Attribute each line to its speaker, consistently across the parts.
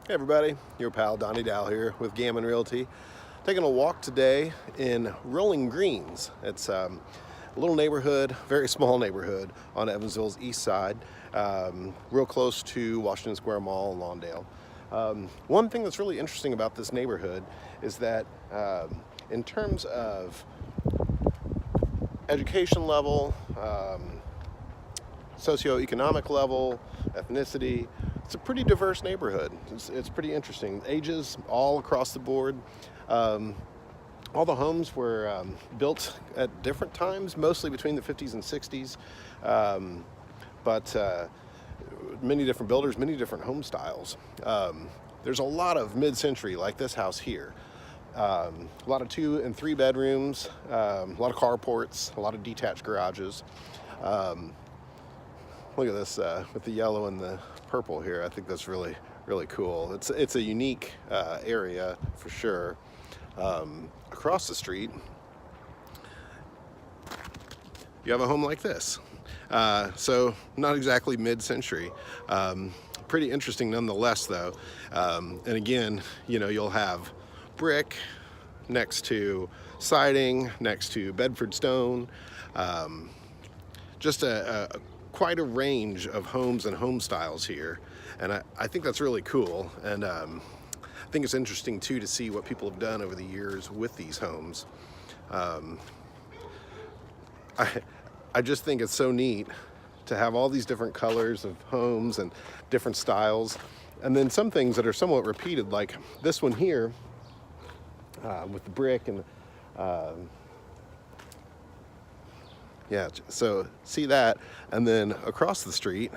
Speaker 1: Hey everybody, your pal Donnie Dow here with Gammon Realty. Taking a walk today in Rolling Greens. It's a little neighborhood, very small neighborhood on Evansville's east side, real close to Washington Square Mall in Lawndale. One thing that's really interesting about this neighborhood is that in terms of education level, socioeconomic level, ethnicity, it's a pretty diverse neighborhood. It's pretty interesting. Ages all across the board. All the homes were built at different times, mostly between the 50s and 60s. But many different builders, many different home styles. There's a lot of mid-century, like this house here. A lot of 2 and 3 bedrooms, a lot of carports, a lot of detached garages. Look at this with the yellow and the purple here. I think that's really cool. It's a unique area for sure. Across the street, you have a home like this. So not exactly mid-century. Pretty interesting nonetheless, though. And again, you know, you'll have brick next to siding, next to Bedford stone. Just quite a range of homes and home styles here, and I think that's really cool. And I think it's interesting too to see what people have done over the years with these homes. I just think it's so neat to have all these different colors of homes and different styles, and then some things that are somewhat repeated, like this one here with the brick and yeah, so see that, and then across the street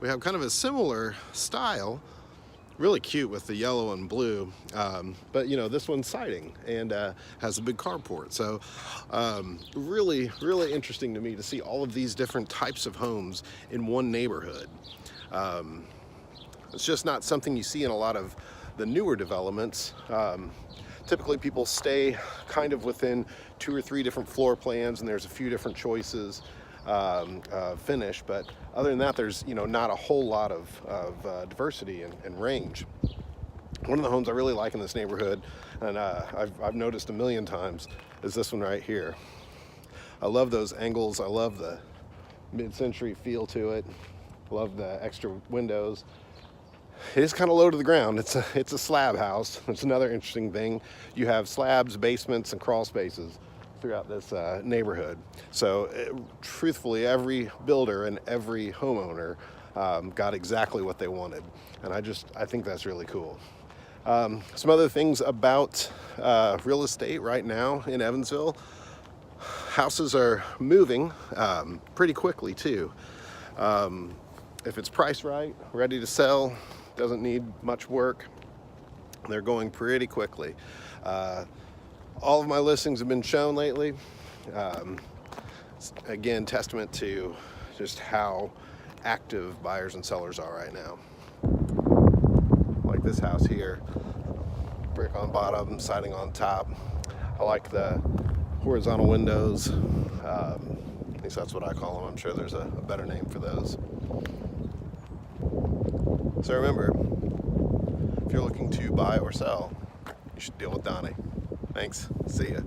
Speaker 1: we have kind of a similar style, really cute with the yellow and blue, but you know, this one's siding and has a big carport. So really interesting to me to see all of these different types of homes in one neighborhood. It's just not something you see in a lot of the newer developments. Typically people stay kind of within 2 or 3 different floor plans, and there's a few different choices finish, but other than that, there's, you know, not a whole lot of diversity and range. One of the homes I really like in this neighborhood, and I've noticed a million times, is this one right here. I love those angles. I love the mid-century feel to it. Love the extra windows. It is kind of low to the ground. It's a slab house. It's another interesting thing. You have slabs, basements, and crawl spaces throughout this neighborhood. So truthfully, every builder and every homeowner got exactly what they wanted. And I think that's really cool. Some other things about real estate right now in Evansville. Houses are moving pretty quickly too. If it's priced right, ready to sell, doesn't need much work, they're going pretty quickly. All of my listings have been shown lately. Again, testament to just how active buyers and sellers are right now. Like this house here, brick on bottom, siding on top. I like the horizontal windows. At least that's what I call them. I'm sure there's a better name for those. So remember, if you're looking to buy or sell, you should deal with Donnie. Thanks. See ya.